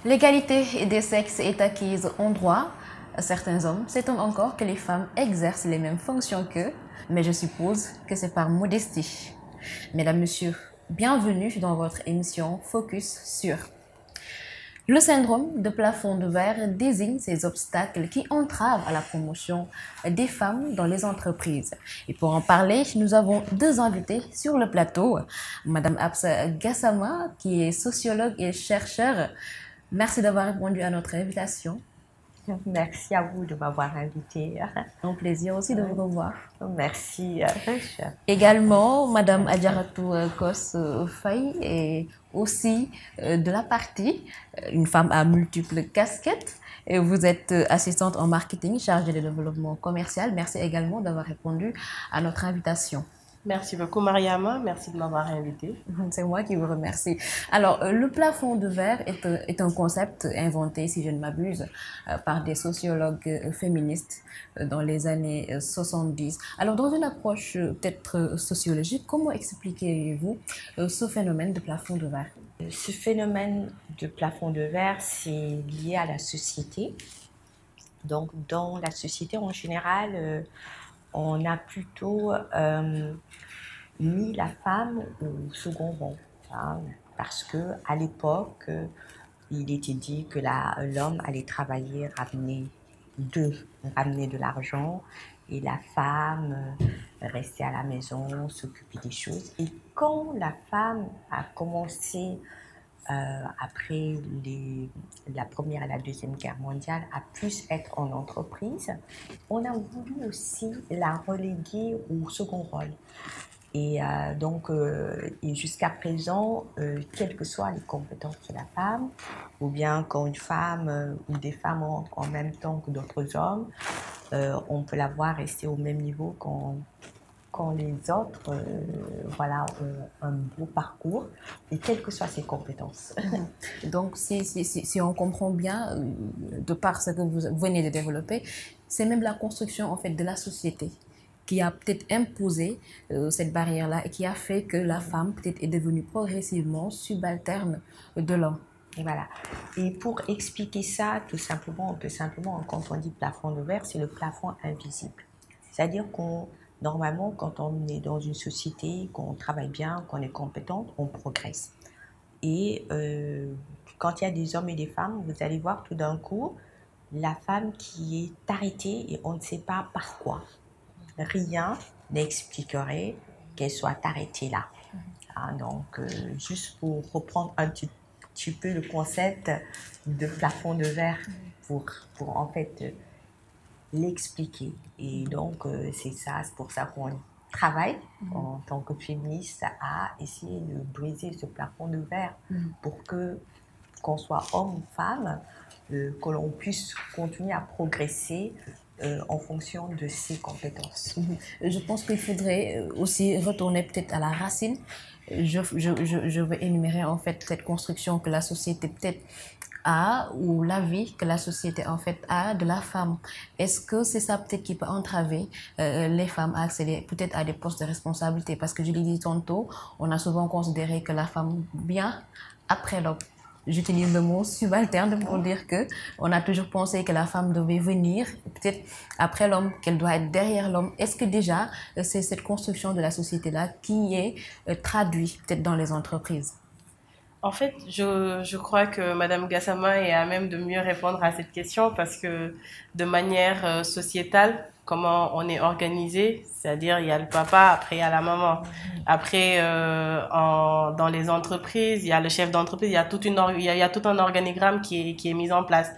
L'égalité des sexes est acquise en droit. Certains hommes s'étonnent encore que les femmes exercent les mêmes fonctions qu'eux, mais je suppose que c'est par modestie. Mesdames, Messieurs, bienvenue dans votre émission Focus sur. Le syndrome de plafond de verre désigne ces obstacles qui entravent à la promotion des femmes dans les entreprises. Et pour en parler, nous avons deux invités sur le plateau. Madame Absa Gassama, qui est sociologue et chercheure. Merci d'avoir répondu à notre invitation. Merci à vous de m'avoir invité. Un plaisir aussi de vous revoir. Merci. Également, Madame Adjaratou Kos Faye est aussi de la partie, une femme à multiples casquettes. Et vous êtes assistante en marketing, chargée de développement commercial. Merci également d'avoir répondu à notre invitation. Merci beaucoup, Mariama. Merci de m'avoir invitée. C'est moi qui vous remercie. Alors, le plafond de verre est un concept inventé, si je ne m'abuse, par des sociologues féministes dans les années 70. Alors, dans une approche peut-être sociologique, comment expliquez-vous ce phénomène de plafond de verre? Ce phénomène de plafond de verre, c'est lié à la société. Donc, dans la société en général, on a plutôt mis la femme au second rang, hein, parce que à l'époque, il était dit que l'homme allait travailler, ramener de l'argent, et la femme restait à la maison, s'occuper des choses. Et quand la femme a commencé après la Première et la Deuxième Guerre mondiale, à plus être en entreprise, on a voulu aussi la reléguer au second rôle. Et donc, jusqu'à présent, quelles que soient les compétences de la femme, ou bien quand une femme ou des femmes rentrent en même temps que d'autres hommes, on peut la voir rester au même niveau quand les autres voilà, ont un beau parcours, et quelles que soient ses compétences. Donc, si on comprend bien, de par ce que vous venez de développer, c'est même la construction en fait, de la société qui a peut-être imposé cette barrière-là et qui a fait que la femme peut-être est devenue progressivement subalterne de l'homme. Et voilà. Et pour expliquer ça, tout simplement, on peut simplement, quand on dit plafond de verre, c'est le plafond invisible. C'est-à-dire normalement, quand on est dans une société, qu'on travaille bien, qu'on est compétente, on progresse. Et quand il y a des hommes et des femmes, vous allez voir tout d'un coup la femme qui est arrêtée et on ne sait pas par quoi. Rien n'expliquerait qu'elle soit arrêtée là. Ah, donc, juste pour reprendre un petit peu le concept de plafond de verre pour en fait l'expliquer. Et donc, c'est pour ça qu'on travaille en tant que féministe à essayer de briser ce plafond de verre pour qu'on soit homme ou femme, que l'on puisse continuer à progresser en fonction de ses compétences. Je pense qu'il faudrait aussi retourner peut-être à la racine. Je vais énumérer en fait cette construction que la société peut-être a, ou l'avis que la société en fait a de la femme. Est-ce que c'est ça peut-être qui peut entraver les femmes à accéder peut-être à des postes de responsabilité? Parce que je l'ai dit tantôt, on a souvent considéré que la femme vient après l'homme. J'utilise le mot subalterne pour dire que on a toujours pensé que la femme devait venir peut-être après l'homme, qu'elle doit être derrière l'homme. Est-ce que déjà c'est cette construction de la société-là qui est traduite peut-être dans les entreprises? En fait, je crois que Madame Gassama est à même de mieux répondre à cette question parce que de manière sociétale, comment on est organisé, c'est-à-dire il y a le papa, après il y a la maman, après dans les entreprises, il y a le chef d'entreprise, il y a il y a tout un organigramme qui est mis en place.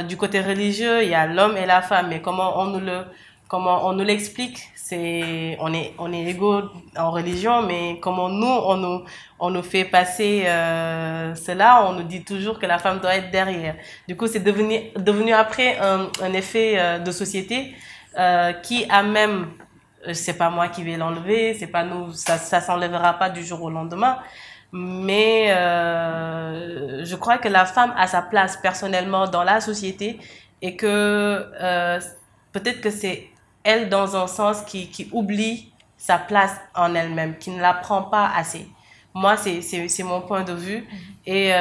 Du côté religieux, il y a l'homme et la femme, mais comment on nous l'explique, on est égaux en religion, mais comment on nous fait passer cela, on nous dit toujours que la femme doit être derrière. Du coup, c'est devenu après un effet de société qui a même, c'est pas moi qui vais l'enlever, c'est pas nous, ça s'enlèvera pas du jour au lendemain. Mais je crois que la femme a sa place personnellement dans la société et que peut-être que c'est elle dans un sens qui oublie sa place en elle-même, qui ne la prend pas assez. Moi, c'est mon point de vue. Et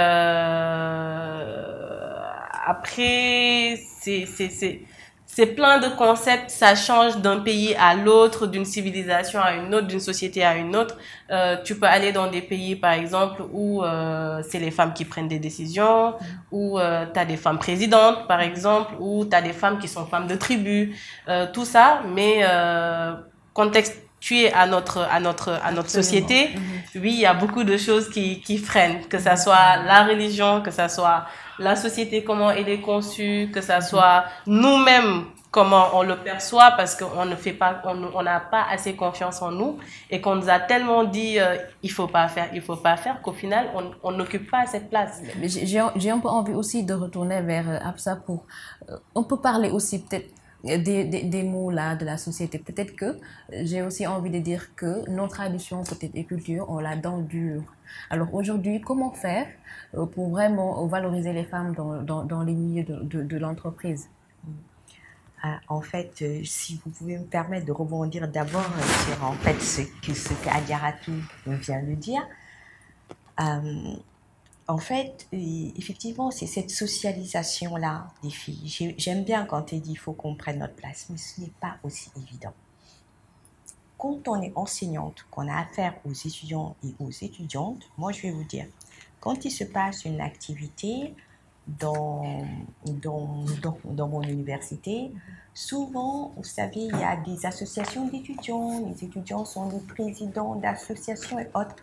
après, c'est plein de concepts, ça change d'un pays à l'autre, d'une civilisation à une autre, d'une société à une autre. Tu peux aller dans des pays, par exemple, où c'est les femmes qui prennent des décisions, où tu as des femmes présidentes, par exemple, où tu as des femmes qui sont femmes de tribu, tout ça, mais contextué à notre société, oui, il y a beaucoup de choses qui freinent, que ça soit la religion, que ça soit la société, comment elle est conçue, que ça soit nous-mêmes, comment on le perçoit, parce qu'on ne fait pas, on n'a pas assez confiance en nous, et qu'on nous a tellement dit, il faut pas faire, qu'au final, on n'occupe pas cette place. Mais j'ai un peu envie aussi de retourner vers Absa pour, on peut parler aussi peut-être des mots là de la société. Peut-être que j'ai aussi envie de dire que nos traditions peut-être et cultures ont la dent dure. Alors aujourd'hui, comment faire pour vraiment valoriser les femmes dans les milieux de l'entreprise? En fait, si vous pouvez me permettre de rebondir d'abord sur en fait ce qu'Adiaratou vient de dire. En fait, effectivement, c'est cette socialisation-là des filles. J'aime bien quand elle dit qu'il faut qu'on prenne notre place, mais ce n'est pas aussi évident. Quand on est enseignante, qu'on a affaire aux étudiants et aux étudiantes, moi je vais vous dire, quand il se passe une activité dans mon université, souvent, vous savez, il y a des associations d'étudiants, les étudiants sont les présidents d'associations et autres.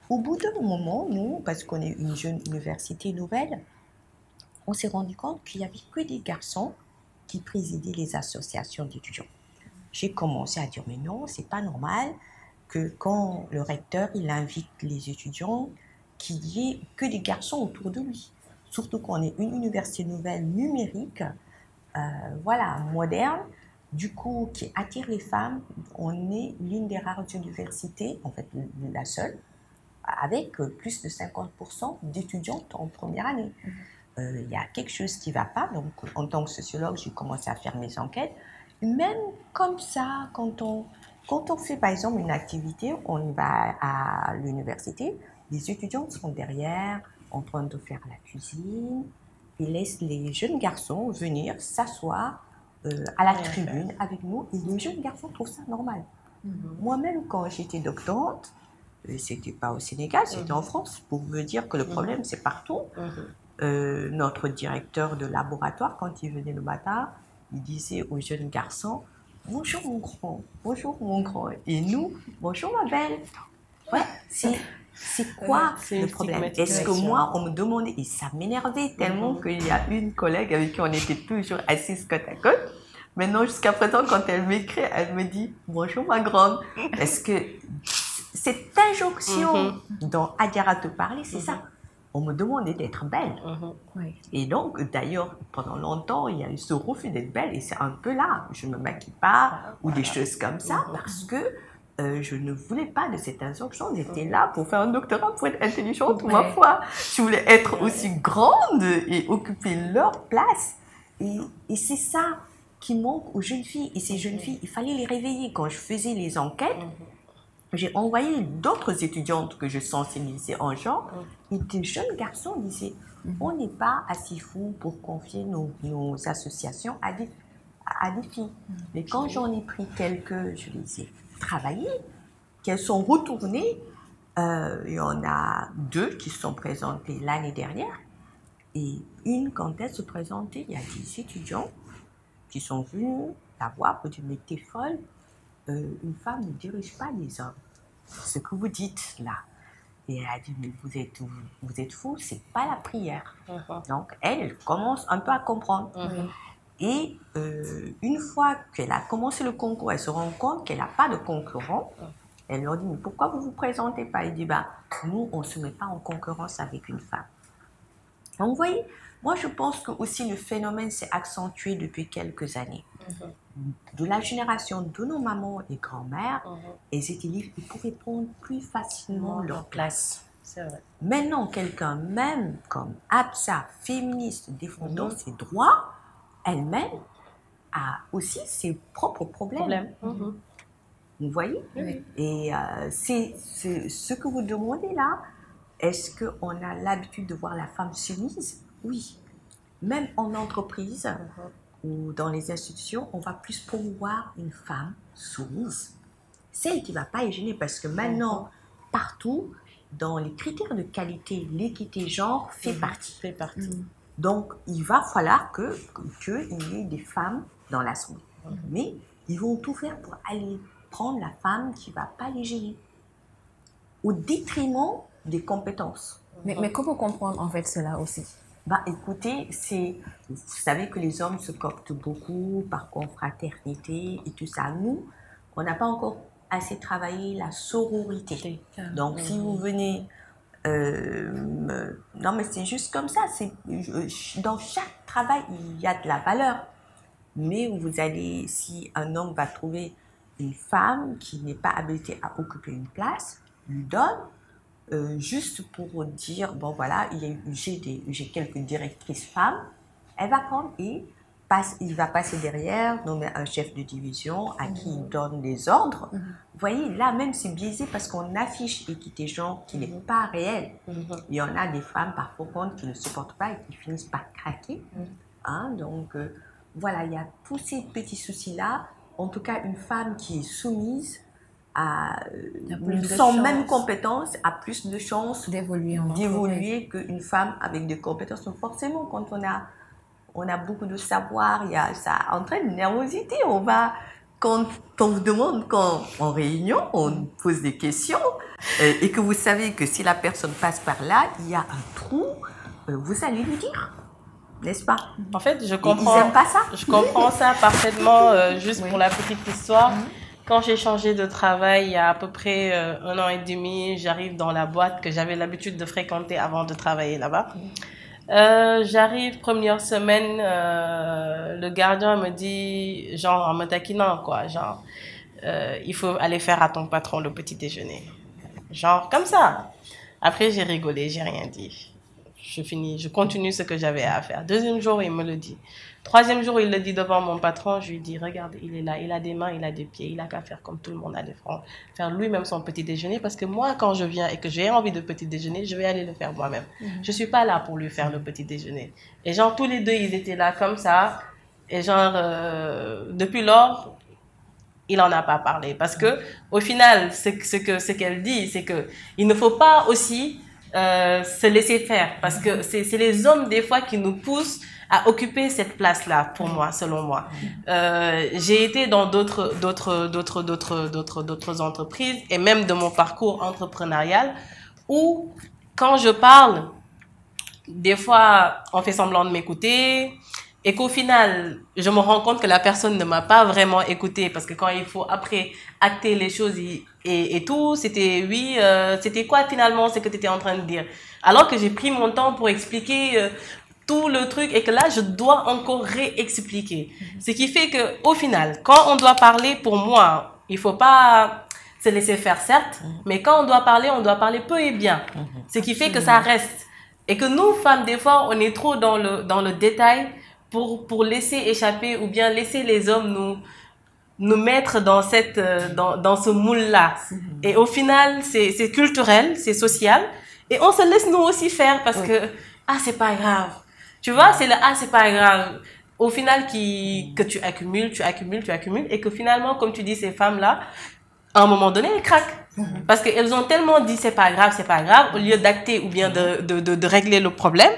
Au bout d'un moment, nous, parce qu'on est une jeune université nouvelle, on s'est rendu compte qu'il n'y avait que des garçons qui présidaient les associations d'étudiants. J'ai commencé à dire, mais non, c'est pas normal que quand le recteur il invite les étudiants, qu'il y ait que des garçons autour de lui. Surtout qu'on est une université nouvelle numérique, voilà, moderne, du coup, qui attire les femmes. On est l'une des rares universités, en fait, la seule, avec plus de 50% d'étudiantes en première année. Il y a quelque chose qui ne va pas, donc en tant que sociologue, j'ai commencé à faire mes enquêtes. Même comme ça, quand on fait par exemple une activité, on va à l'université, les étudiants sont derrière, en train de faire la cuisine, et laissent les jeunes garçons venir s'asseoir à la tribune avec nous, et les jeunes garçons trouvent ça normal. Moi-même, quand j'étais doctorante, c'était pas au Sénégal, c'était en France, pour me dire que le problème, c'est partout. Notre directeur de laboratoire, quand il venait le matin, il disait aux jeunes garçons « Bonjour mon grand, bonjour mon grand ». Et nous « Bonjour ma belle ». Ouais, c'est quoi le problème? Est-ce que moi, on me demandait, et ça m'énervait tellement qu'il y a une collègue avec qui on était toujours assises côte à côte. Maintenant, jusqu'à présent, quand elle m'écrit, elle me dit « Bonjour ma grande ». Est-ce que cette injonction dont Adiara te parlait, c'est ça? On me demandait d'être belle. Et donc, d'ailleurs, pendant longtemps, il y a eu ce refus d'être belle, et c'est un peu là, je ne me maquille pas, ou des choses comme ça, parce que je ne voulais pas de cette injonction. J'étais là pour faire un doctorat, pour être intelligente, ma foi. Je voulais être aussi grande et occuper leur place. Et c'est ça qui manque aux jeunes filles. Et ces jeunes filles, il fallait les réveiller. Quand je faisais les enquêtes, j'ai envoyé d'autres étudiantes que je sensibilisais en genre, et des jeunes garçons disaient on n'est pas assez fous pour confier nos associations à des filles. Mais quand j'en ai pris quelques, je les ai travaillées, qu'elles sont retournées, il y en a 2 qui se sont présentées l'année dernière, et une, quand elle se présentait, il y a des étudiants qui sont venus la voir pour dire mais t'es folle, une femme ne dirige pas les hommes. Ce que vous dites là. Et elle a dit, mais vous êtes fous, c'est pas la prière. Donc, elle commence un peu à comprendre. Et une fois qu'elle a commencé le concours, elle se rend compte qu'elle n'a pas de concurrent. Elle leur dit, mais pourquoi vous ne vous présentez pas? Elle dit, bah, nous, on ne se met pas en concurrence avec une femme. Donc, vous voyez, moi, je pense que aussi le phénomène s'est accentué depuis quelques années. De la génération de nos mamans et grand-mères, elles étaient libres, ils pouvaient prendre plus facilement leur place. C'est vrai. Maintenant, quelqu'un même comme Absa, féministe, défendant ses droits, elle-même a aussi ses propres problèmes. Vous voyez? Oui. Et c'est ce que vous demandez là. Est-ce qu'on a l'habitude de voir la femme soumise? Oui. Même en entreprise ou dans les institutions, on va plus promouvoir une femme soumise. Celle qui ne va pas y gêner parce que maintenant, partout, dans les critères de qualité, l'équité genre fait partie. Fait partie. Donc, il va falloir qu'il y ait des femmes dans l'assemblée. Mais ils vont tout faire pour aller prendre la femme qui ne va pas les gêner, au détriment des compétences. Mais comment comprendre en fait cela aussi? Bah, écoutez, vous savez que les hommes se coptent beaucoup par confraternité et tout ça. Nous, on n'a pas encore assez travaillé la sororité. Donc, si vous venez... non, mais c'est juste comme ça. Dans chaque travail, il y a de la valeur. Mais vous allez, si un homme va trouver une femme qui n'est pas habilitée à occuper une place, lui donne, juste pour dire, bon voilà, j'ai quelques directrices femmes, elle va prendre et il va passer derrière, nommer un chef de division à qui il donne les ordres. Vous voyez, là même c'est biaisé parce qu'on affiche équité genre qui n'est pas réelle. Il y en a des femmes parfois qui ne supportent pas et qui finissent par craquer. Hein, donc voilà, il y a tous ces petits soucis-là. En tout cas, une femme qui est soumise sans même compétences, a plus de chances d'évoluer qu'une femme avec des compétences. Donc forcément, quand on a beaucoup de savoir, ça entraîne une nervosité. Quand on vous demande, en réunion, on pose des questions et que vous savez que si la personne passe par là, il y a un trou, vous allez lui dire. N'est-ce pas? En fait, je comprends. Ils n'aiment pas ça? Je comprends ça parfaitement. Juste pour la petite histoire, quand j'ai changé de travail il y a à peu près 1 an et demi, j'arrive dans la boîte que j'avais l'habitude de fréquenter avant de travailler là-bas. J'arrive première semaine, le gardien me dit, genre en me taquinant quoi, genre il faut aller faire à ton patron le petit déjeuner, genre comme ça. Après j'ai rigolé, j'ai rien dit. Je continue ce que j'avais à faire. 2e jour, il me le dit. 3e jour, il le dit devant mon patron. Je lui dis, regarde, il est là, il a des mains, il a des pieds, il a qu'à faire comme tout le monde a des francs. Faire lui-même son petit déjeuner. Parce que moi, quand je viens et que j'ai envie de petit déjeuner, je vais aller le faire moi-même. Je suis pas là pour lui faire le petit déjeuner. Et genre, tous les deux, ils étaient là comme ça. Et genre, depuis lors, il en a pas parlé. Parce que, au final, ce qu'elle dit, c'est que il ne faut pas aussi se laisser faire, parce que c'est les hommes des fois qui nous poussent à occuper cette place-là, pour moi, selon moi. J'ai été dans d'autres entreprises et même de mon parcours entrepreneurial où, quand je parle, des fois, on fait semblant de m'écouter et qu'au final, je me rends compte que la personne ne m'a pas vraiment écouté parce que quand il faut après acter les choses et tout, c'était oui, c'était quoi finalement ce que tu étais en train de dire? Alors que j'ai pris mon temps pour expliquer tout le truc et que là, je dois encore réexpliquer. Ce qui fait que au final, quand on doit parler, pour moi, il faut pas se laisser faire, certes, mais quand on doit parler peu et bien. Ce qui fait que ça reste. Et que nous, femmes, des fois, on est trop dans le détail pour laisser échapper ou bien laisser les hommes nous mettre dans ce moule-là. Et au final, c'est culturel, c'est social. Et on se laisse nous aussi faire parce que, c'est pas grave. Tu vois, c'est c'est pas grave. Au final, que tu accumules. Et que finalement, comme tu dis, ces femmes-là, à un moment donné, elles craquent. Parce qu'elles ont tellement dit c'est pas grave, au lieu d'acter ou bien de régler le problème,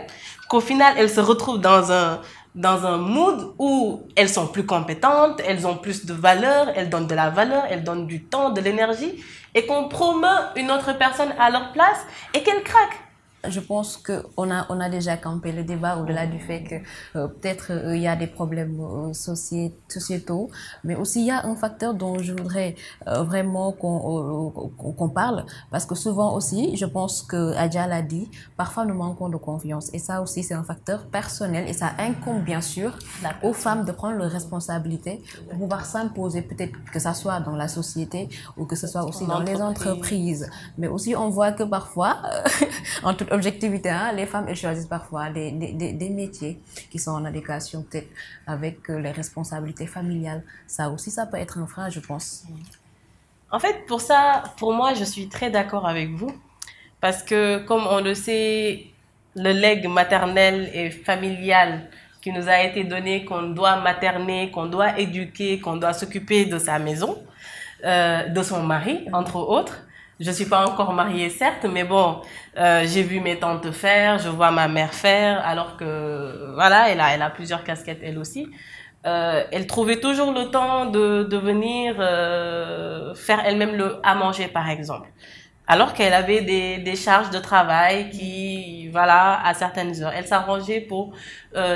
qu'au final, elles se retrouvent dans un mood où elles sont plus compétentes, elles ont plus de valeur, elles donnent de la valeur, elles donnent du temps, de l'énergie, et qu'on promeut une autre personne à leur place et qu'elles craquent. Je pense qu'on a déjà campé le débat au-delà du fait que peut-être il y a des problèmes sociétaux, mais aussi il y a un facteur dont je voudrais vraiment qu'on parle, parce que souvent aussi, je pense que Adja l'a dit, parfois nous manquons de confiance, et ça aussi c'est un facteur personnel, et ça incombe bien sûr aux femmes de prendre leurs responsabilités pour pouvoir s'imposer, peut-être que ça soit dans la société ou que ce soit aussi dans les entreprises, mais aussi on voit que parfois, en toute objectivité, les femmes, elles choisissent parfois des métiers qui sont en adéquation peut-être avec les responsabilités familiales. Ça aussi, ça peut être un frein, je pense. En fait, pour ça, pour moi, je suis très d'accord avec vous. Parce que, comme on le sait, le legs maternel et familial qui nous a été donné, qu'on doit materner, qu'on doit éduquer, qu'on doit s'occuper de sa maison, de son mari, entre autres. Je suis pas encore mariée, certes, mais bon, j'ai vu mes tantes faire, je vois ma mère faire, alors que, voilà, elle a plusieurs casquettes, elle aussi. Elle trouvait toujours le temps de venir faire elle-même le à manger, par exemple. Alors qu'elle avait des charges de travail qui, voilà, à certaines heures. Elle s'arrangeait pour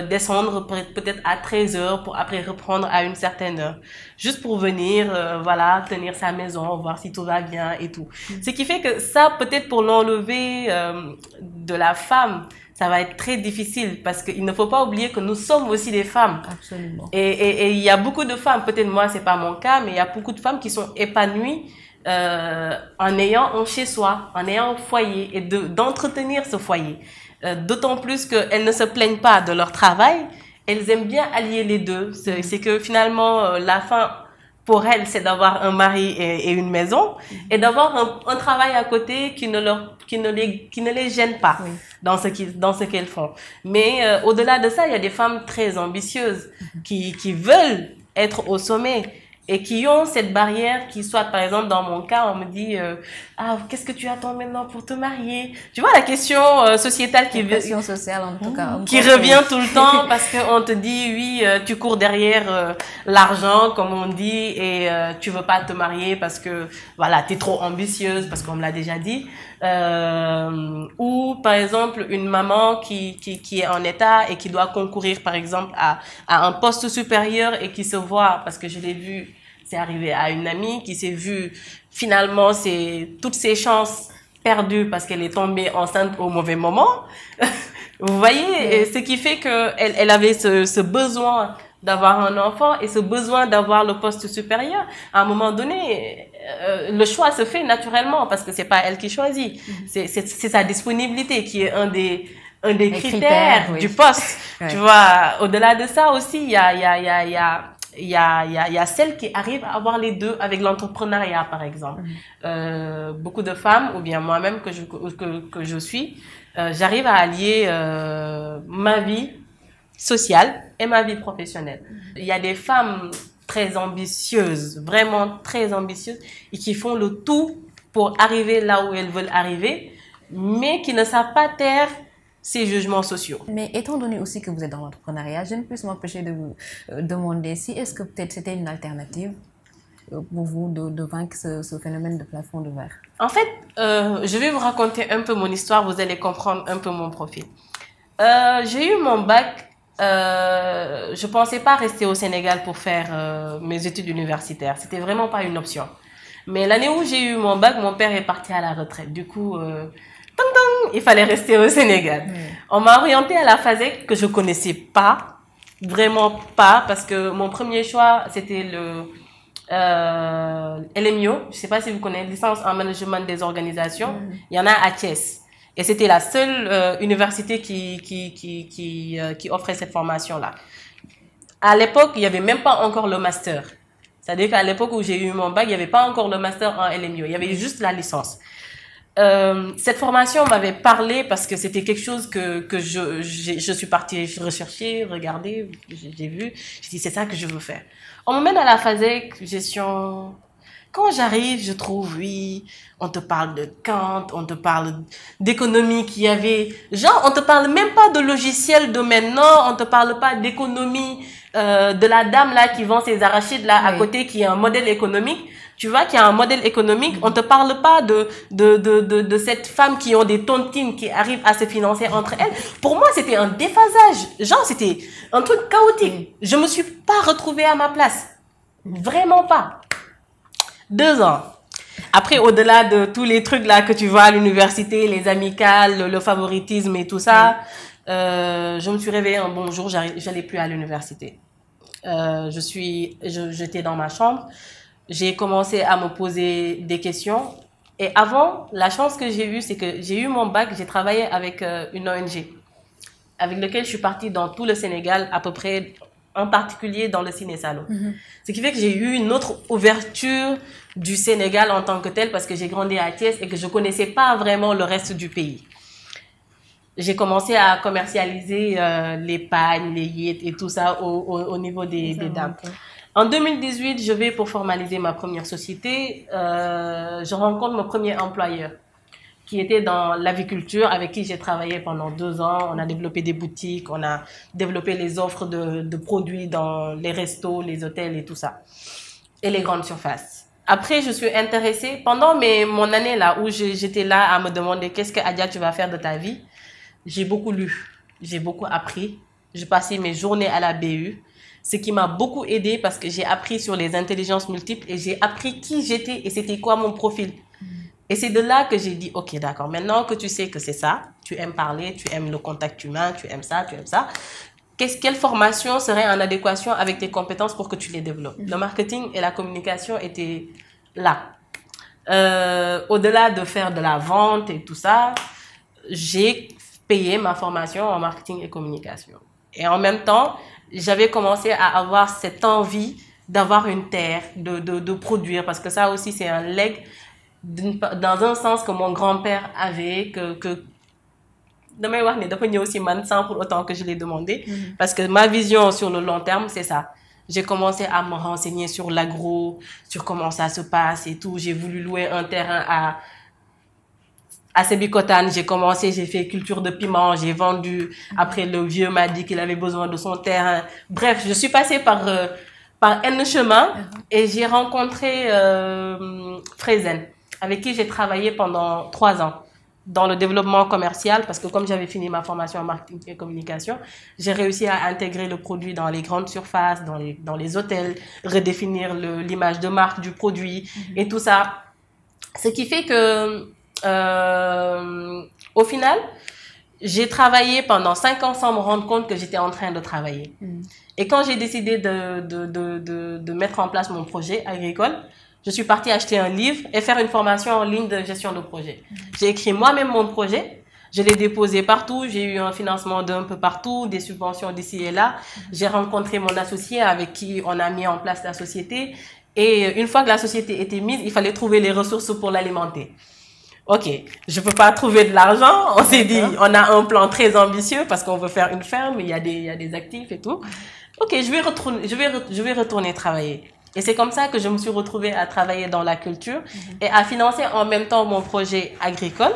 descendre peut-être à 13 heures pour après reprendre à une certaine heure. Juste pour venir, voilà, tenir sa maison, voir si tout va bien et tout. Ce qui fait que ça, peut-être pour l'enlever de la femme, ça va être très difficile parce qu'il ne faut pas oublier que nous sommes aussi des femmes. Absolument. Et il y a beaucoup de femmes, peut-être moi, c'est pas mon cas, mais il y a beaucoup de femmes qui sont épanouies en ayant un chez soi, en ayant un foyer et d'entretenir ce foyer. D'autant plus qu'elles ne se plaignent pas de leur travail, elles aiment bien allier les deux. C'est que finalement, la fin pour elles, c'est d'avoir un mari et une maison et d'avoir un travail à côté qui ne les gêne pas Oui. dans ce qu'elles font. Mais au-delà de ça, il y a des femmes très ambitieuses qui veulent être au sommet et qui ont cette barrière qui soit, par exemple, dans mon cas, on me dit ah, qu'est-ce que tu attends maintenant pour te marier? Tu vois la question sociétale La pression sociale, en tout cas. qui revient tout le temps parce qu'on te dit oui, tu cours derrière l'argent, comme on dit, et tu veux pas te marier parce que voilà, t'es trop ambitieuse, parce qu'on me l'a déjà dit. Ou par exemple une maman qui est en état et qui doit concourir par exemple à un poste supérieur et qui se voit, parce que je l'ai vu, c'est arrivé à une amie qui s'est vue finalement toutes ses chances perdues parce qu'elle est tombée enceinte au mauvais moment. Vous voyez, et ce qui fait que elle avait ce besoin d'avoir un enfant et ce besoin d'avoir le poste supérieur. À un moment donné, le choix se fait naturellement parce que c'est pas elle qui choisit. C'est sa disponibilité qui est un des critères oui. du poste. Ouais. Tu vois, au-delà de ça aussi, il y a celles qui arrivent à avoir les deux avec l'entrepreneuriat, par exemple. Beaucoup de femmes, ou bien moi-même que je suis, j'arrive à allier ma vie sociale et ma vie professionnelle. Il y a des femmes très ambitieuses, vraiment très ambitieuses, et qui font le tout pour arriver là où elles veulent arriver, mais qui ne savent pas taire ces jugements sociaux. Mais étant donné aussi que vous êtes dans l'entrepreneuriat, je ne peux m'empêcher de vous demander si est-ce que peut-être c'était une alternative pour vous de vaincre ce phénomène de plafond de verre. En fait, je vais vous raconter un peu mon histoire, vous allez comprendre un peu mon profil. J'ai eu mon bac, je pensais pas rester au Sénégal pour faire mes études universitaires, c'était vraiment pas une option. Mais l'année où j'ai eu mon bac, mon père est parti à la retraite, du coup il fallait rester au Sénégal. On m'a orientée à la FASEC que je connaissais pas, vraiment pas, parce que mon premier choix c'était le LMIO, je sais pas si vous connaissez, licence en management des organisations. Il y en a à Thiès. Et c'était la seule université qui offrait cette formation-là. À l'époque, il n'y avait même pas encore le master. C'est-à-dire qu'à l'époque où j'ai eu mon bac, il n'y avait pas encore le master en LMIO. Il y avait juste la licence. Cette formation m'avait parlé parce que c'était quelque chose que je suis partie rechercher, regarder, j'ai vu. J'ai dit, c'est ça que je veux faire. On me mène à la FASEC, gestion. Quand j'arrive, je trouve, oui, on te parle de Kant, on te parle d'économie qu'il y avait. Genre, on te parle même pas de logiciel de maintenant, on te parle pas d'économie de la dame là qui vend ses arachides là à côté, qui est un modèle économique. Tu vois qu'il y a un modèle économique, on te parle pas de cette femme qui ont des tontines qui arrivent à se financer entre elles. Pour moi, c'était un déphasage. Genre, c'était un truc chaotique. Je me suis pas retrouvée à ma place. Vraiment pas. 2 ans. Après, au-delà de tous les trucs là que tu vois à l'université, les amicales, le favoritisme et tout ça, je me suis réveillée un bon jour, j'allais plus à l'université. J'étais dans ma chambre. J'ai commencé à me poser des questions. Et avant, la chance que j'ai eue, c'est que j'ai eu mon bac, j'ai travaillé avec une ONG, avec laquelle je suis partie dans tout le Sénégal, à peu près en particulier dans le ciné-salon. Ce qui fait que j'ai eu une autre ouverture du Sénégal en tant que tel, parce que j'ai grandi à Thiès et que je connaissais pas vraiment le reste du pays. J'ai commencé à commercialiser les pagnes, les yéts et tout ça au niveau des dames. En 2018, je vais pour formaliser ma première société. Je rencontre mon premier employeur qui était dans l'aviculture, avec qui j'ai travaillé pendant 2 ans. On a développé des boutiques, on a développé les offres de produits dans les restos, les hôtels et tout ça, et les grandes surfaces. Après, je suis intéressée, pendant mon année là, où j'étais là à me demander qu'est-ce que Adia, tu vas faire de ta vie, j'ai beaucoup lu, j'ai beaucoup appris, j'ai passé mes journées à la BU, ce qui m'a beaucoup aidée parce que j'ai appris sur les intelligences multiples et j'ai appris qui j'étais et c'était quoi mon profil. Et c'est de là que j'ai dit, ok, d'accord, maintenant que tu sais que c'est ça, tu aimes parler, tu aimes le contact humain, tu aimes ça, quelle formation serait en adéquation avec tes compétences pour que tu les développes? Le marketing et la communication étaient là. Au-delà de faire de la vente et tout ça, j'ai payé ma formation en marketing et communication. Et en même temps, j'avais commencé à avoir cette envie d'avoir une terre, de produire, parce que ça aussi c'est un legs, dans un sens que mon grand-père avait, que damay wax ne dafa ñëw si man sans pour autant que je l'ai demandé, parce que ma vision sur le long terme c'est ça. J'ai commencé à me renseigner sur l'agro, sur comment ça se passe et tout. J'ai voulu louer un terrain à Sébikotane. J'ai fait culture de piment, j'ai vendu. Après, le vieux m'a dit qu'il avait besoin de son terrain. Bref, je suis passée par N chemin et j'ai rencontré Freizen, avec qui j'ai travaillé pendant 3 ans dans le développement commercial, parce que comme j'avais fini ma formation en marketing et communication, j'ai réussi à intégrer le produit dans les grandes surfaces, dans les hôtels, redéfinir l'image de marque du produit et tout ça. Ce qui fait que, au final, j'ai travaillé pendant 5 ans sans me rendre compte que j'étais en train de travailler. Et quand j'ai décidé de mettre en place mon projet agricole, je suis partie acheter un livre et faire une formation en ligne de gestion de projet. J'ai écrit moi-même mon projet, je l'ai déposé partout, j'ai eu un financement d'un peu partout, des subventions d'ici et là. J'ai rencontré mon associé avec qui on a mis en place la société. Et une fois que la société était mise, il fallait trouver les ressources pour l'alimenter. Ok, je peux pas trouver de l'argent. On s'est dit, on a un plan très ambitieux parce qu'on veut faire une ferme, il y a des actifs et tout. Ok, je vais retourner travailler. Et c'est comme ça que je me suis retrouvée à travailler dans la culture et à financer en même temps mon projet agricole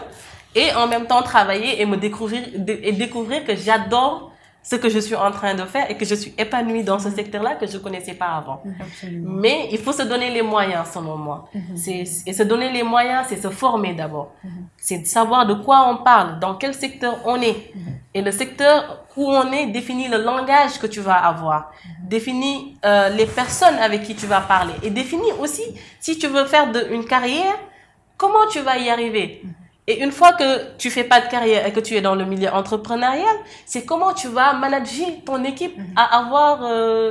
et en même temps travailler et découvrir que j'adore ce que je suis en train de faire et que je suis épanouie dans ce secteur-là que je connaissais pas avant. Absolument. Mais il faut se donner les moyens, selon moi. Et se donner les moyens, c'est se former d'abord. C'est de savoir de quoi on parle, dans quel secteur on est. Et le secteur où on est définit le langage que tu vas avoir, définit les personnes avec qui tu vas parler et définit aussi, si tu veux faire une carrière, comment tu vas y arriver. Et une fois que tu fais pas de carrière et que tu es dans le milieu entrepreneurial, c'est comment tu vas manager ton équipe à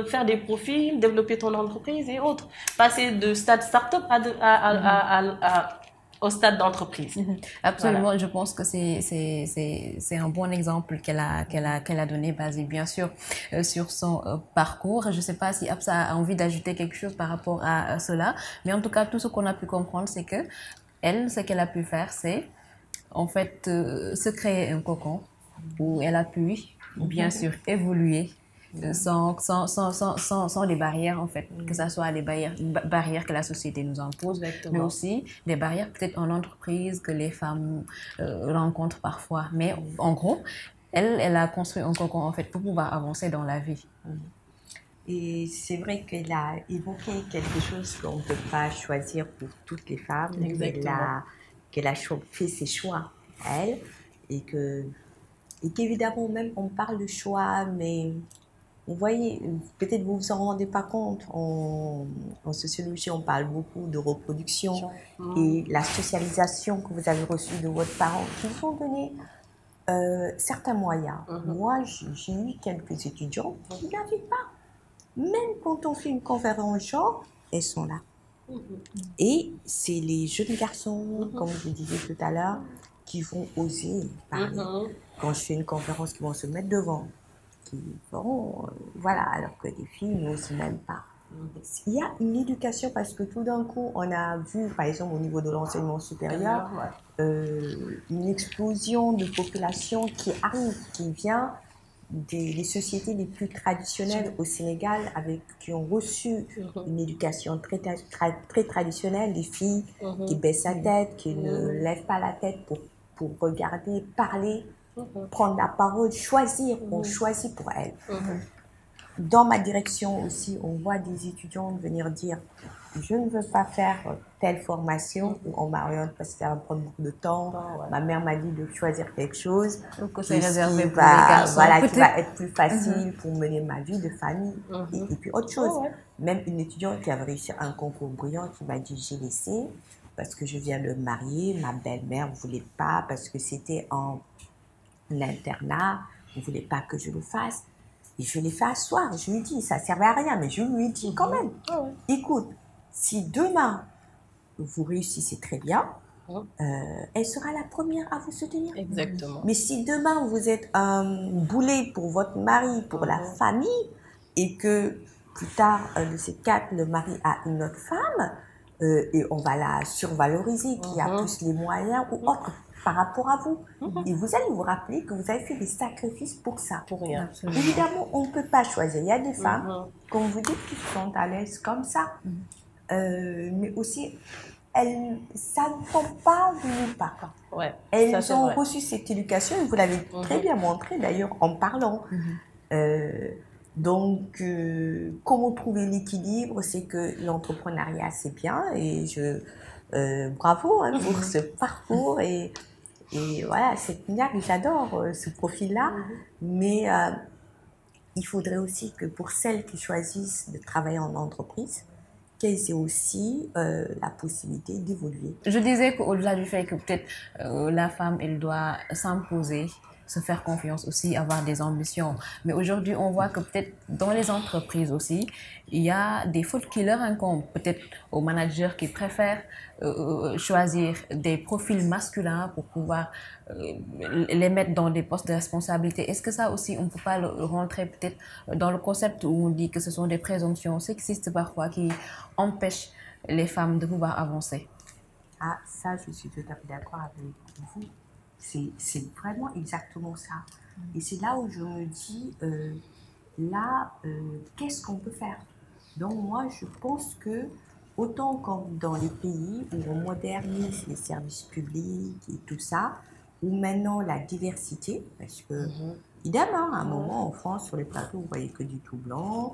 faire des profils, développer ton entreprise et autres. Passer de stade start-up au stade d'entreprise. Absolument, Voilà. je pense que c'est un bon exemple qu'elle a donné, basé bien sûr sur son parcours. Je sais pas si Absa a envie d'ajouter quelque chose par rapport à cela, mais en tout cas, tout ce qu'on a pu comprendre, c'est que elle, ce qu'elle a pu faire, c'est en fait se créer un cocon où elle a pu bien sûr évoluer sans des barrières en fait, que ce soit les barrières que la société nous impose, mais aussi des barrières peut-être en entreprise que les femmes rencontrent parfois. Mais en gros, elle a construit un cocon en fait pour pouvoir avancer dans la vie. Et c'est vrai qu'elle a évoqué quelque chose qu'on ne peut pas choisir pour toutes les femmes. Qu'elle a fait ses choix, elle, et qu'évidemment, même on parle de choix, mais vous voyez, peut-être vous vous en rendez pas compte, en sociologie, on parle beaucoup de reproduction et la socialisation que vous avez reçue de votre parent, qui vous ont donné certains moyens. Moi, j'ai eu quelques étudiants qui n'avaient pas. Même quand on fait une conférence genre, elles sont là. Et c'est les jeunes garçons, comme je disais tout à l'heure, qui vont oser parler. Quand je fais une conférence, qui vont se mettre devant. qui feront, voilà, alors que les filles n'osent même pas. Il y a une éducation parce que tout d'un coup, on a vu, par exemple, au niveau de l'enseignement supérieur, une explosion de population qui arrive, qui vient des sociétés les plus traditionnelles au Sénégal, qui ont reçu une éducation très traditionnelle, les filles qui baissent la tête, qui ne lèvent pas la tête pour regarder, parler, prendre la parole, choisir, on choisit pour elles. Dans ma direction aussi, on voit des étudiants venir dire « je ne veux pas faire telle formation » ou on m'oriente parce que ça va prendre beaucoup de temps. Ma mère m'a dit de choisir quelque chose c'est réservé pour les garçons, voilà, qui va être plus facile pour mener ma vie de famille. Et puis autre chose, même une étudiante qui avait réussi un concours brillant qui m'a dit « j'ai laissé parce que je viens de me marier, ma belle-mère ne voulait pas parce que c'était en internat, ne voulait pas que je le fasse. » Et je l'ai fait asseoir, je lui ai dit, ça ne servait à rien, mais je lui ai dit quand même, écoute, si demain vous réussissez très bien, elle sera la première à vous soutenir. Exactement. Mais si demain vous êtes un boulet pour votre mari, pour la famille, et que plus tard, de ces quatre, le mari a une autre femme, et on va la survaloriser, qui a plus les moyens ou autre par rapport à vous. Et vous allez vous rappeler que vous avez fait des sacrifices pour ça. Pour rien. Absolument. Évidemment, on ne peut pas choisir. Il y a des femmes, comme vous dites, qui sont à l'aise comme ça. Mais aussi, ça ne tombe pas de nulle part. Elles ont reçu cette éducation, et vous l'avez très bien montré d'ailleurs en parlant. Donc, comment trouver l'équilibre? C'est que l'entrepreneuriat, c'est bien, et bravo pour ce parcours. Et voilà, cette Niag, j'adore ce profil-là, mais il faudrait aussi que pour celles qui choisissent de travailler en entreprise, qu'elles aient aussi la possibilité d'évoluer. Je disais qu'au-delà du fait que peut-être la femme, elle doit s'imposer, se faire confiance aussi, avoir des ambitions. Mais aujourd'hui, on voit que peut-être dans les entreprises aussi, il y a des fautes qui leur incombent. Peut-être aux managers qui préfèrent choisir des profils masculins pour pouvoir les mettre dans des postes de responsabilité. Est-ce que ça aussi, on ne peut pas le rentrer peut-être dans le concept où on dit que ce sont des présomptions sexistes parfois qui empêchent les femmes de pouvoir avancer? Ah, ça, je suis tout à fait d'accord avec vous. C'est vraiment exactement ça. Et c'est là où je me dis, qu'est-ce qu'on peut faire? Donc moi, je pense que, autant comme dans les pays où on modernise les services publics et tout ça, où maintenant la diversité, parce que, idem, à un moment en France, sur les plateaux, vous voyez que du tout blanc.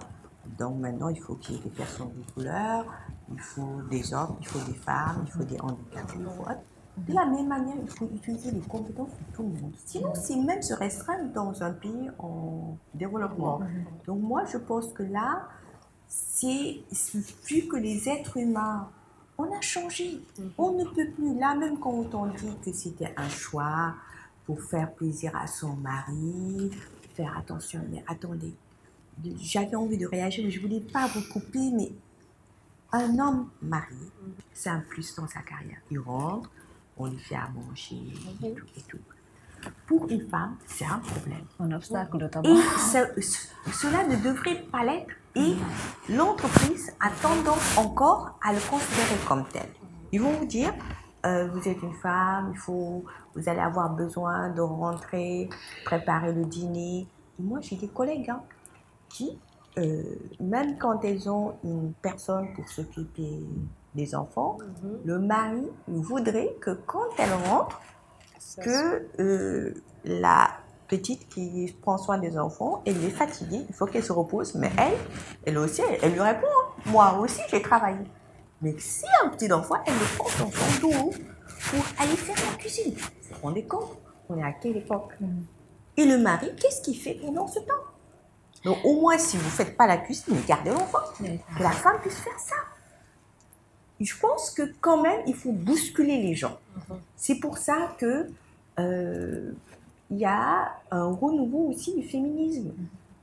Donc maintenant, il faut qu'il y ait des personnes de couleur, il faut des hommes, il faut des femmes, il faut des handicapés, il faut autre. De la même manière, il faut utiliser les compétences de tout le monde. Sinon, c'est même se restreindre dans un pays en développement. Donc moi, je pense que là, vu que les êtres humains, on a changé. On ne peut plus. Là, même quand on dit que c'était un choix pour faire plaisir à son mari, faire attention, mais attendez, j'avais envie de réagir, mais je ne voulais pas vous couper, mais un homme marié, c'est un plus dans sa carrière. Il rentre, on lui fait à manger, et tout, et tout. Pour une femme, c'est un problème. Un obstacle notamment. Et cela ne devrait pas l'être. Et l'entreprise a tendance encore à le considérer comme tel. Ils vont vous dire, vous êtes une femme, vous allez avoir besoin de rentrer, préparer le dîner. Et moi, j'ai des collègues qui, même quand elles ont une personne pour s'occuper des enfants, le mari voudrait que quand elle rentre, que la petite qui prend soin des enfants, elle est fatiguée, il faut qu'elle se repose, mais elle aussi, elle lui répond, moi aussi j'ai travaillé. Mais si un petit enfant, elle le prend dans son dos pour aller faire la cuisine. Vous vous rendez compte? On est à quelle époque? Et le mari, qu'est-ce qu'il fait pendant ce temps? Donc au moins, si vous ne faites pas la cuisine, gardez l'enfant, que la femme puisse faire ça. Et je pense que quand même, il faut bousculer les gens. C'est pour ça que il y a un renouveau aussi du féminisme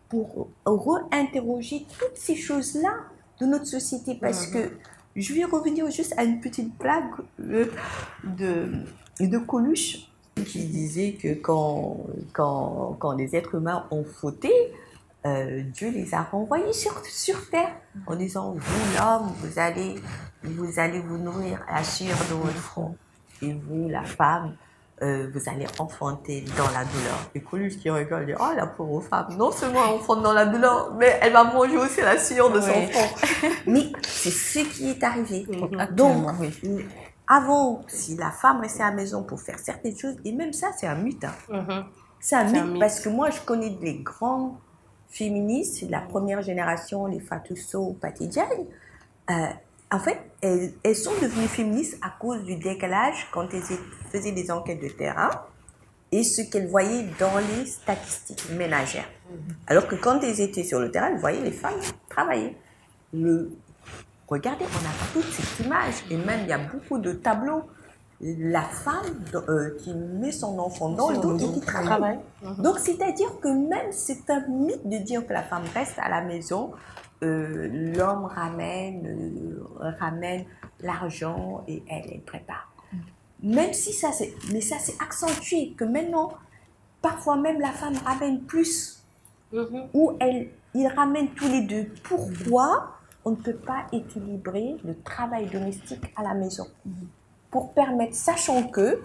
pour réinterroger toutes ces choses-là de notre société. Parce que je vais revenir juste à une petite blague de Coluche. qui disait que quand les êtres humains ont fauté, Dieu les a renvoyés sur terre en disant, vous l'homme, vous allez vous nourrir à la sueur de votre front, et vous la femme, vous allez enfanter dans la douleur. Et Coluche qui regarde, dit, oh la pauvre femme, non seulement elle enfante dans la douleur, mais elle va manger aussi la sueur de son front. Mais c'est ce qui est arrivé. Donc, avant, si la femme restait à la maison pour faire certaines choses, et même ça, c'est un mythe. Hein. C'est un mythe parce que moi, je connais des grands féministes de la première génération, les Fatou Sow, Pati Diagne. En fait, elles sont devenues féministes à cause du décalage quand elles faisaient des enquêtes de terrain et ce qu'elles voyaient dans les statistiques ménagères. Alors que quand elles étaient sur le terrain, elles voyaient les femmes travailler. Regardez, on a toute cette image et même il y a beaucoup de tableaux. La femme qui met son enfant dans le dos et qui travaille. Donc, c'est-à-dire que même c'est un mythe de dire que la femme reste à la maison, l'homme ramène l'argent et elle prépare. Même si ça c'est accentué que maintenant, parfois même la femme ramène plus, ou ils ramènent tous les deux. Pourquoi on ne peut pas équilibrer le travail domestique à la maison? Pour permettre, sachant que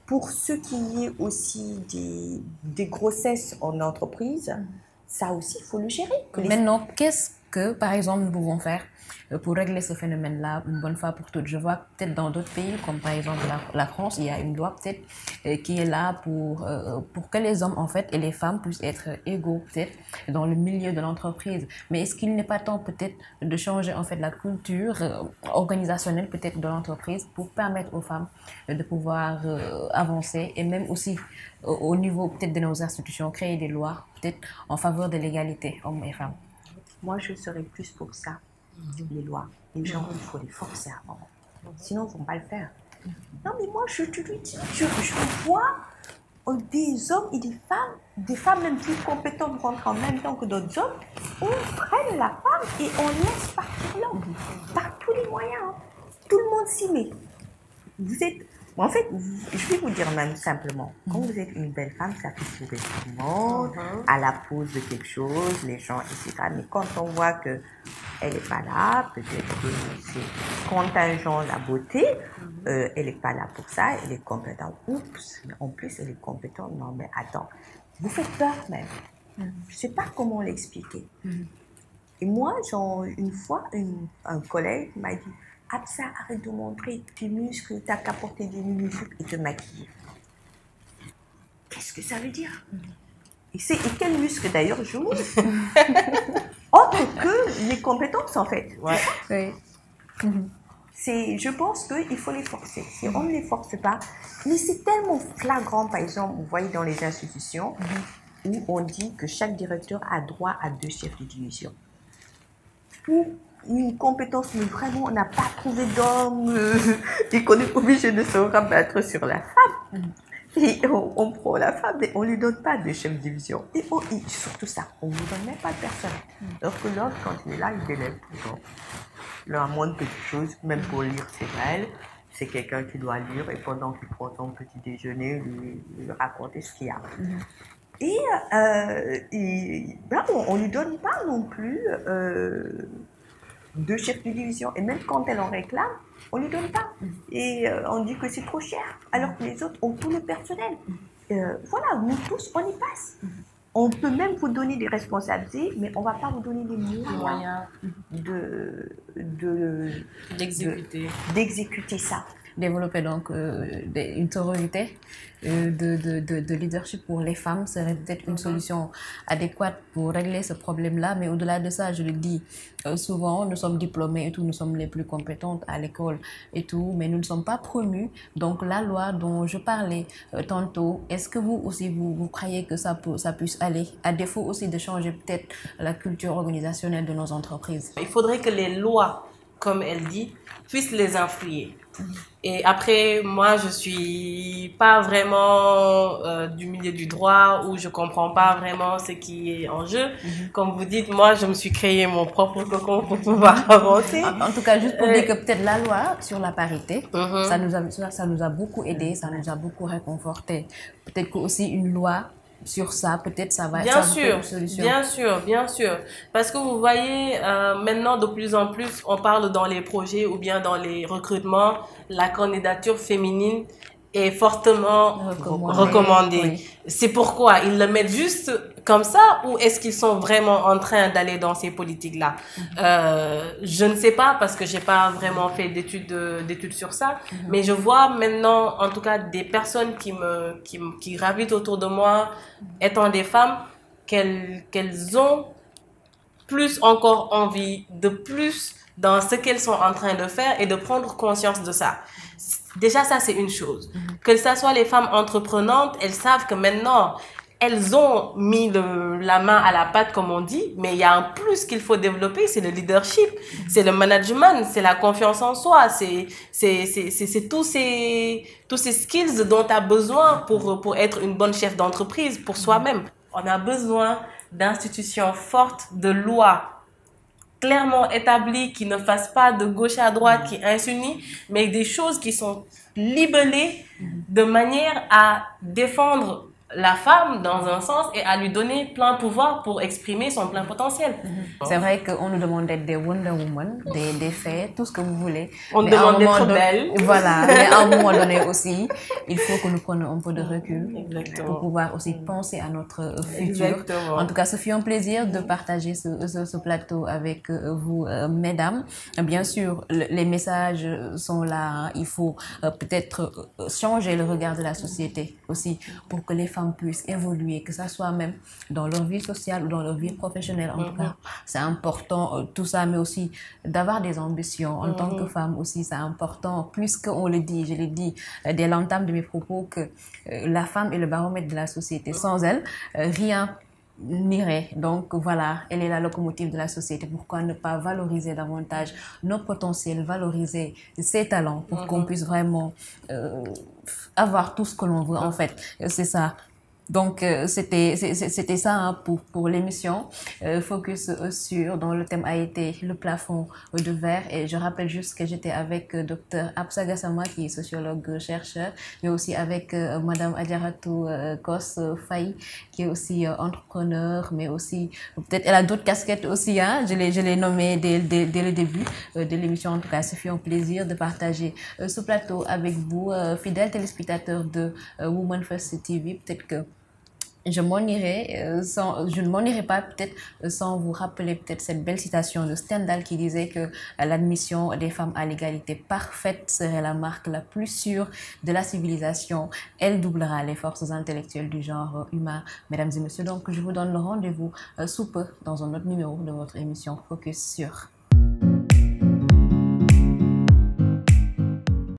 pour ce qui est aussi des grossesses en entreprise, ça aussi, il faut le gérer. Maintenant, qu'est-ce que, par exemple, nous pouvons faire pour régler ce phénomène-là une bonne fois pour toutes? Je vois peut-être dans d'autres pays, comme par exemple la France, il y a une loi peut-être qui est là pour que les hommes en fait et les femmes puissent être égaux peut-être dans le milieu de l'entreprise. Mais est-ce qu'il n'est pas temps peut-être de changer en fait la culture organisationnelle peut-être de l'entreprise pour permettre aux femmes de pouvoir avancer et même aussi au niveau peut-être de nos institutions, créer des lois peut-être en faveur de l'égalité hommes et femmes? Moi, je serais plus pour ça, les lois. Les gens, il faut les forcer avant. Sinon, ils ne vont pas le faire. Non, mais moi, je vois des hommes et des femmes même plus compétentes rentrent en même temps que d'autres hommes. On freine la femme et on laisse partir l'homme. Par tous les moyens. Tout le monde s'y met. En fait, je vais vous dire même simplement, quand vous êtes une belle femme, ça fait sourire tout le monde, à la pose de quelque chose, les gens, etc. Mais quand on voit qu'elle n'est pas là, peut-être que c'est contingent la beauté, elle n'est pas là pour ça, elle est compétente. Oups, en plus elle est compétente. Non mais attends, vous faites peur même. Je ne sais pas comment l'expliquer. Et moi, une fois, un collègue m'a dit, Absa, arrête de montrer tes muscles, t'as qu'à porter des mini-jupes et te maquiller. Qu'est-ce que ça veut dire? Et quels muscles d'ailleurs je montre? Autre que les compétences en fait. Oui. Je pense qu'il faut les forcer. Si on ne les force pas, mais c'est tellement flagrant, par exemple, vous voyez dans les institutions où on dit que chaque directeur a droit à 2 chefs de division. Pour une compétence, mais vraiment, on n'a pas trouvé d'homme et qu'on est obligé de se rabattre sur la femme. Et on prend la femme, mais on ne lui donne pas de chef de division. Et surtout ça, on ne lui donne même pas de personne. Alors que l'autre, quand il est là, il délègue tout le temps. Il a moins de petites choses, même pour lire ses mails. C'est quelqu'un qui doit lire et pendant qu'il prend son petit déjeuner, lui raconter ce qu'il y a. On ne lui donne pas non plus de chef de division. Et même quand elle en réclame, on ne lui donne pas. Et on dit que c'est trop cher, alors que les autres ont tout le personnel. Voilà, nous tous, on y passe. On peut même vous donner des responsabilités, mais on ne va pas vous donner les moyens d'exécuter ça. Développer donc une sororité de leadership pour les femmes serait peut-être une solution adéquate pour régler ce problème-là. Mais au-delà de ça, je le dis, souvent nous sommes diplômés et tout, nous sommes les plus compétentes à l'école et tout, mais nous ne sommes pas promus. Donc la loi dont je parlais tantôt, est-ce que vous aussi vous croyez que ça puisse aller, à défaut aussi de changer peut-être la culture organisationnelle de nos entreprises? Il faudrait que les lois comme elle dit, puisse les influer. Et après, moi, je suis pas vraiment du milieu du droit, où je comprends pas vraiment ce qui est en jeu. Comme vous dites, moi, je me suis créé mon propre cocon pour pouvoir avancer. En tout cas, juste pour dire que peut-être la loi sur la parité, ça nous a beaucoup aidé, ça nous a beaucoup réconforté. Peut-être que aussi une loi sur ça, peut-être ça va Bien ça sûr, une solution. bien sûr, bien sûr. Parce que vous voyez, maintenant, de plus en plus, on parle dans les projets ou bien dans les recrutements, la candidature féminine est fortement recommandée. Oui. C'est pourquoi ils le mettent juste comme ça, ou est-ce qu'ils sont vraiment en train d'aller dans ces politiques-là? Je ne sais pas, parce que j'ai pas vraiment fait d'études sur ça, mais je vois maintenant, en tout cas, des personnes qui gravitent autour de moi, étant des femmes, qu'elles ont plus encore envie de plus dans ce qu'elles sont en train de faire et de prendre conscience de ça. Déjà, ça, c'est une chose. Que ça soit les femmes entreprenantes, elles savent que maintenant, elles ont mis la main à la pâte, comme on dit, mais il y a un plus qu'il faut développer, c'est le leadership, c'est le management, c'est la confiance en soi, c'est tous ces skills dont tu as besoin pour être une bonne chef d'entreprise, pour soi-même. On a besoin d'institutions fortes, de lois clairement établies, qui ne fassent pas de gauche à droite, qui insinient, mais des choses qui sont libellées de manière à défendre la femme dans un sens et à lui donner plein pouvoir pour exprimer son plein potentiel. C'est vrai qu'on nous demande d'être des Wonder Woman, des fées, tout ce que vous voulez. On nous demande d'être belle. Voilà, mais à un moment donné aussi, il faut que nous prenions un peu de recul. Exactement. Pour pouvoir aussi penser à notre futur. Exactement. En tout cas, ce fut un plaisir de partager ce plateau avec vous, mesdames. Bien sûr, les messages sont là. Il faut peut-être changer le regard de la société aussi pour que les femmes puissent évoluer, que ça soit même dans leur vie sociale ou dans leur vie professionnelle. En tout cas, c'est important tout ça, mais aussi d'avoir des ambitions. En tant que femme aussi, c'est important. Plus qu'on le dit, je l'ai dit dès l'entame de mes propos, que la femme est le baromètre de la société. Sans elle, rien n'irait. Donc voilà, elle est la locomotive de la société. Pourquoi ne pas valoriser davantage nos potentiels, valoriser ses talents pour qu'on puisse vraiment avoir tout ce que l'on veut, en fait. C'est ça. Donc, c'était ça hein, pour l'émission. Focus sur, dont le thème a été le plafond de verre. Et je rappelle juste que j'étais avec Dr Absa Gassama, qui est sociologue chercheur, mais aussi avec Madame Adjaratou Kos Faye, qui est aussi entrepreneur, mais aussi, peut-être, elle a d'autres casquettes aussi. Hein, je l'ai nommée dès le début de l'émission. En tout cas, ce fut un plaisir de partager ce plateau avec vous, fidèles téléspectateurs de Women First TV. Peut-être que je ne m'en irai pas peut-être sans vous rappeler peut-être cette belle citation de Stendhal qui disait que l'admission des femmes à l'égalité parfaite serait la marque la plus sûre de la civilisation. Elle doublera les forces intellectuelles du genre humain. Mesdames et messieurs, donc je vous donne le rendez-vous sous peu dans un autre numéro de votre émission Focus sur